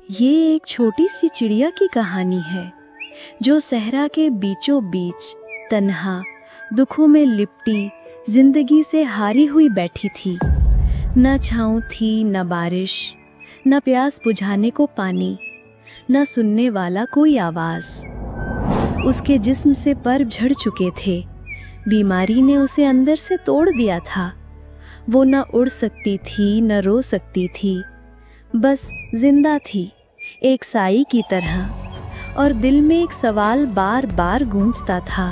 ये एक छोटी सी चिड़िया की कहानी है जो सहरा के बीचों बीच तन्हा दुखों में लिपटी जिंदगी से हारी हुई बैठी थी। न छाँव थी, न बारिश, न प्यास बुझाने को पानी, न सुनने वाला कोई आवाज़। उसके जिस्म से पर झड़ चुके थे, बीमारी ने उसे अंदर से तोड़ दिया था। वो न उड़ सकती थी, न रो सकती थी, बस जिंदा थी एक साई की तरह। और दिल में एक सवाल बार बार गूंजता था,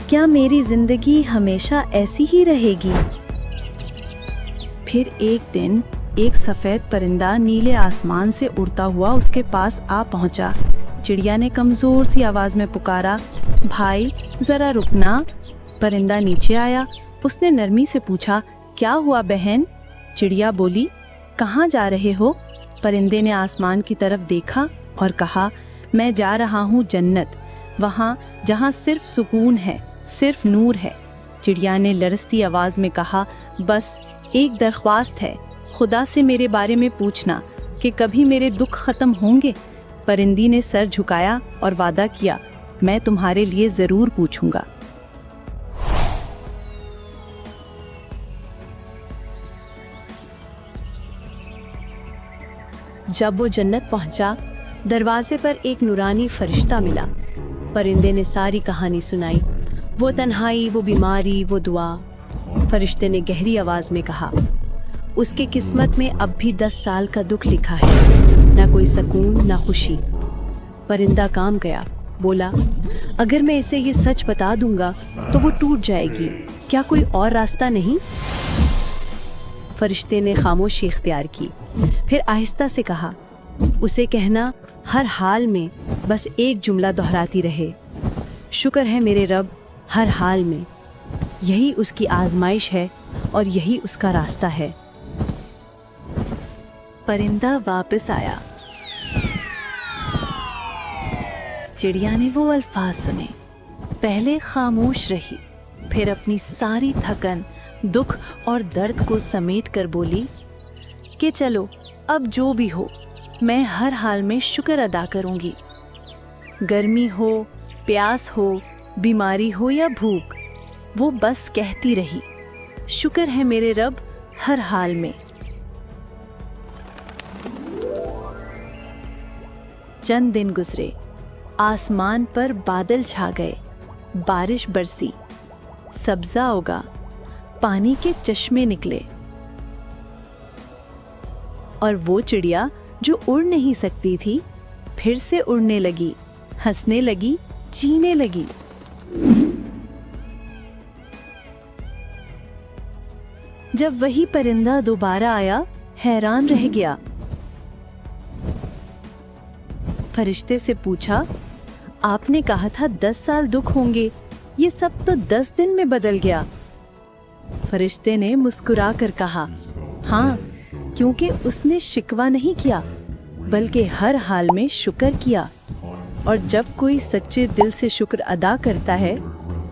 क्या मेरी जिंदगी हमेशा ऐसी ही रहेगी? फिर एक दिन एक सफ़ेद परिंदा नीले आसमान से उड़ता हुआ उसके पास आ पहुंचा। चिड़िया ने कमज़ोर सी आवाज़ में पुकारा, भाई ज़रा रुकना। परिंदा नीचे आया। उसने नरमी से पूछा, क्या हुआ बहन? चिड़िया बोली, कहाँ जा रहे हो? परिंदे ने आसमान की तरफ देखा और कहा, मैं जा रहा हूँ जन्नत, वहाँ जहाँ सिर्फ सुकून है, सिर्फ नूर है। चिड़िया ने लरसती आवाज़ में कहा, बस एक दरख्वास्त है, खुदा से मेरे बारे में पूछना कि कभी मेरे दुख ख़त्म होंगे। परिंदी ने सर झुकाया और वादा किया, मैं तुम्हारे लिए ज़रूर पूछूंगा। जब वो जन्नत पहुंचा, दरवाजे पर एक नूरानी फरिश्ता मिला। परिंदे ने सारी कहानी सुनाई, वो तन्हाई, वो बीमारी, वो दुआ। फरिश्ते ने गहरी आवाज़ में कहा, उसकी किस्मत में अब भी 10 साल का दुख लिखा है, ना कोई सुकून, ना खुशी। परिंदा काम गया, बोला, अगर मैं इसे ये सच बता दूंगा तो वो टूट जाएगी, क्या कोई और रास्ता नहीं? फरिश्ते ने खामोशी इख्तियार की, फिर आहिस्ता से कहा, उसे कहना हर हाल में बस एक जुमला दोहराती रहे, शुक्र है मेरे रब हर हाल में। यही उसकी आजमाइश है और यही उसका रास्ता है। परिंदा वापस आया। चिड़िया ने वो अल्फाज सुने, पहले खामोश रही, फिर अपनी सारी थकन, दुख और दर्द को समेट कर बोली कि चलो अब जो भी हो, मैं हर हाल में शुक्र अदा करूंगी। गर्मी हो, प्यास हो, बीमारी हो या भूख, वो बस कहती रही, शुक्र है मेरे रब हर हाल में। चंद दिन गुजरे, आसमान पर बादल छा गए, बारिश बरसी, सब्जा उगा, पानी के चश्मे निकले। और वो चिड़िया जो उड़ नहीं सकती थी, फिर से उड़ने लगी, हंसने लगी, जीने लगी। जब वही परिंदा दोबारा आया, हैरान रह गया। फरिश्ते से पूछा, आपने कहा था 10 साल दुख होंगे, ये सब तो 10 दिन में बदल गया। फरिश्ते ने मुस्कुरा कर कहा, हाँ, क्योंकि उसने शिकवा नहीं किया, बल्कि हर हाल में शुक्र किया। और जब कोई सच्चे दिल से शुक्र अदा करता है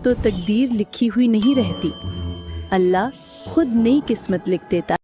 तो तकदीर लिखी हुई नहीं रहती, अल्लाह खुद नई किस्मत लिख देता।